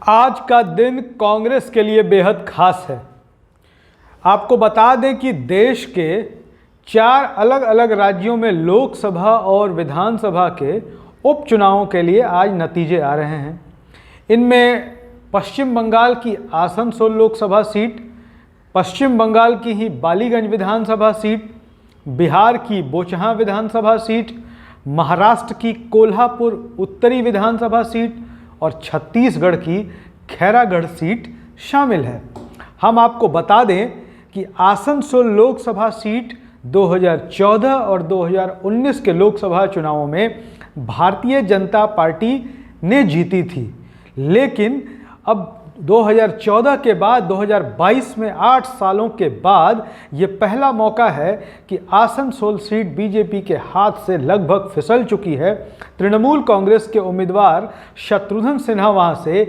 आज का दिन कांग्रेस के लिए बेहद खास है। आपको बता दें कि देश के 4 अलग अलग राज्यों में लोकसभा और विधानसभा के उपचुनावों के लिए आज नतीजे आ रहे हैं। इनमें पश्चिम बंगाल की आसनसोल लोकसभा सीट, पश्चिम बंगाल की ही बालीगंज विधानसभा सीट, बिहार की बोचहां विधानसभा सीट, महाराष्ट्र की कोल्हापुर उत्तरी विधानसभा सीट और छत्तीसगढ़ की खैरागढ़ सीट शामिल है। हम आपको बता दें कि आसनसोल लोकसभा सीट 2014 और 2019 के लोकसभा चुनावों में भारतीय जनता पार्टी ने जीती थी, लेकिन अब 2014 के बाद 2022 में 8 सालों के बाद ये पहला मौका है कि आसनसोल सीट बीजेपी के हाथ से लगभग फिसल चुकी है। तृणमूल कांग्रेस के उम्मीदवार शत्रुघ्न सिन्हा वहां से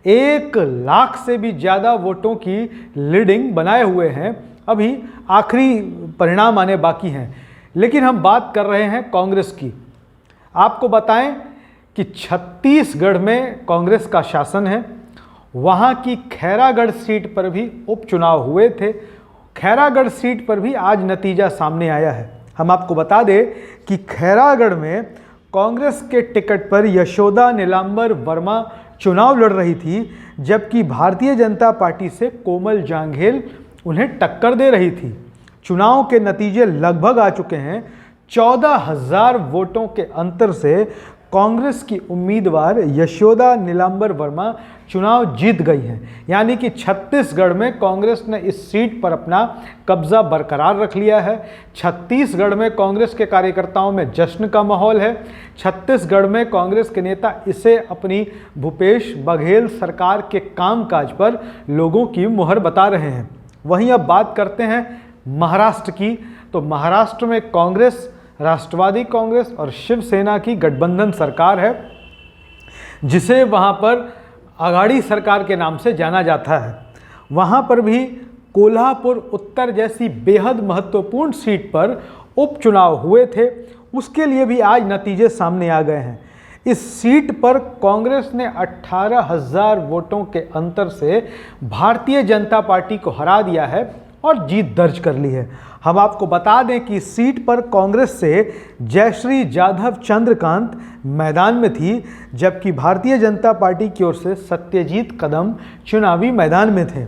1 लाख से भी ज़्यादा वोटों की लीडिंग बनाए हुए हैं। अभी आखिरी परिणाम आने बाकी हैं, लेकिन हम बात कर रहे हैं कांग्रेस की। आपको बताएं कि छत्तीसगढ़ में कांग्रेस का शासन है। वहाँ की खैरागढ़ सीट पर भी उपचुनाव हुए थे। खैरागढ़ सीट पर भी आज नतीजा सामने आया है। हम आपको बता दें कि खैरागढ़ में कांग्रेस के टिकट पर यशोदा नीलांबर वर्मा चुनाव लड़ रही थी, जबकि भारतीय जनता पार्टी से कोमल जांघेल उन्हें टक्कर दे रही थी। चुनाव के नतीजे लगभग आ चुके हैं। 14,000 वोटों के अंतर से कांग्रेस की उम्मीदवार यशोदा नीलांबर वर्मा चुनाव जीत गई हैं। यानी कि छत्तीसगढ़ में कांग्रेस ने इस सीट पर अपना कब्जा बरकरार रख लिया है। छत्तीसगढ़ में कांग्रेस के कार्यकर्ताओं में जश्न का माहौल है। छत्तीसगढ़ में कांग्रेस के नेता इसे अपनी भूपेश बघेल सरकार के कामकाज पर लोगों की मुहर बता रहे हैं। वहीं अब बात करते हैं महाराष्ट्र की। तो महाराष्ट्र में कांग्रेस, राष्ट्रवादी कांग्रेस और शिवसेना की गठबंधन सरकार है, जिसे वहां पर आघाड़ी सरकार के नाम से जाना जाता है। वहां पर भी कोल्हापुर उत्तर जैसी बेहद महत्वपूर्ण सीट पर उपचुनाव हुए थे। उसके लिए भी आज नतीजे सामने आ गए हैं। इस सीट पर कांग्रेस ने 18,000 वोटों के अंतर से भारतीय जनता पार्टी को हरा दिया है और जीत दर्ज कर ली है। हम आपको बता दें कि सीट पर कांग्रेस से जयश्री जाधव चंद्रकांत मैदान में थी, जबकि भारतीय जनता पार्टी की ओर से सत्यजीत कदम चुनावी मैदान में थे।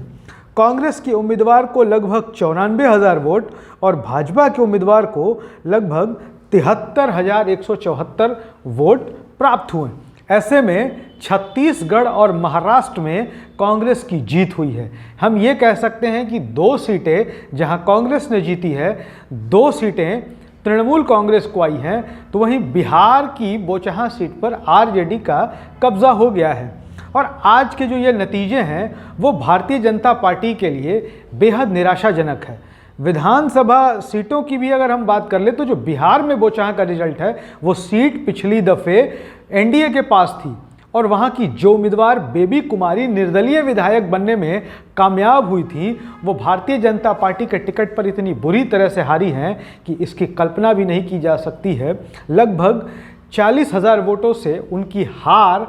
कांग्रेस के उम्मीदवार को लगभग 94,000 वोट और भाजपा के उम्मीदवार को लगभग 73,174 वोट प्राप्त हुए। ऐसे में छत्तीसगढ़ और महाराष्ट्र में कांग्रेस की जीत हुई है। हम ये कह सकते हैं कि 2 सीटें जहां कांग्रेस ने जीती है, 2 सीटें तृणमूल कांग्रेस को आई हैं। तो वहीं बिहार की बोचहां सीट पर आरजेडी का कब्जा हो गया है। और आज के जो ये नतीजे हैं वो भारतीय जनता पार्टी के लिए बेहद निराशाजनक है। विधानसभा सीटों की भी अगर हम बात कर ले तो जो बिहार में बोचहां का रिजल्ट है वो सीट पिछली दफ़े एनडीए के पास थी और वहां की जो उम्मीदवार बेबी कुमारी निर्दलीय विधायक बनने में कामयाब हुई थी, वो भारतीय जनता पार्टी के टिकट पर इतनी बुरी तरह से हारी हैं कि इसकी कल्पना भी नहीं की जा सकती है। लगभग 40,000 वोटों से उनकी हार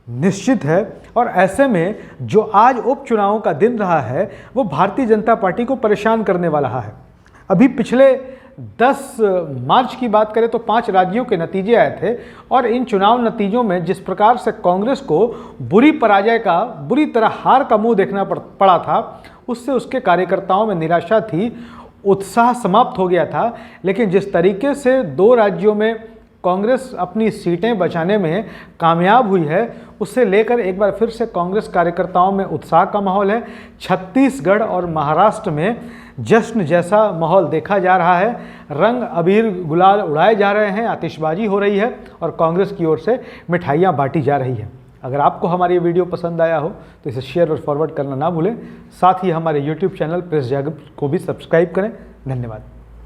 निश्चित है। और ऐसे में जो आज उपचुनावों का दिन रहा है वो भारतीय जनता पार्टी को परेशान करने वाला है। अभी पिछले 10 मार्च की बात करें तो 5 राज्यों के नतीजे आए थे और इन चुनाव नतीजों में जिस प्रकार से कांग्रेस को बुरी पराजय का, बुरी तरह हार का मुंह देखना पड़ा था, उससे उसके कार्यकर्ताओं में निराशा थी, उत्साह समाप्त हो गया था। लेकिन जिस तरीके से 2 राज्यों में कांग्रेस अपनी सीटें बचाने में कामयाब हुई है, उससे लेकर एक बार फिर से कांग्रेस कार्यकर्ताओं में उत्साह का माहौल है। छत्तीसगढ़ और महाराष्ट्र में जश्न जैसा माहौल देखा जा रहा है। रंग अबीर गुलाल उड़ाए जा रहे हैं, आतिशबाजी हो रही है और कांग्रेस की ओर से मिठाइयाँ बांटी जा रही हैं। अगर आपको हमारी ये वीडियो पसंद आया हो तो इसे शेयर और फॉरवर्ड करना ना भूलें। साथ ही हमारे YouTube चैनल प्रेस जागृत को भी सब्सक्राइब करें। धन्यवाद।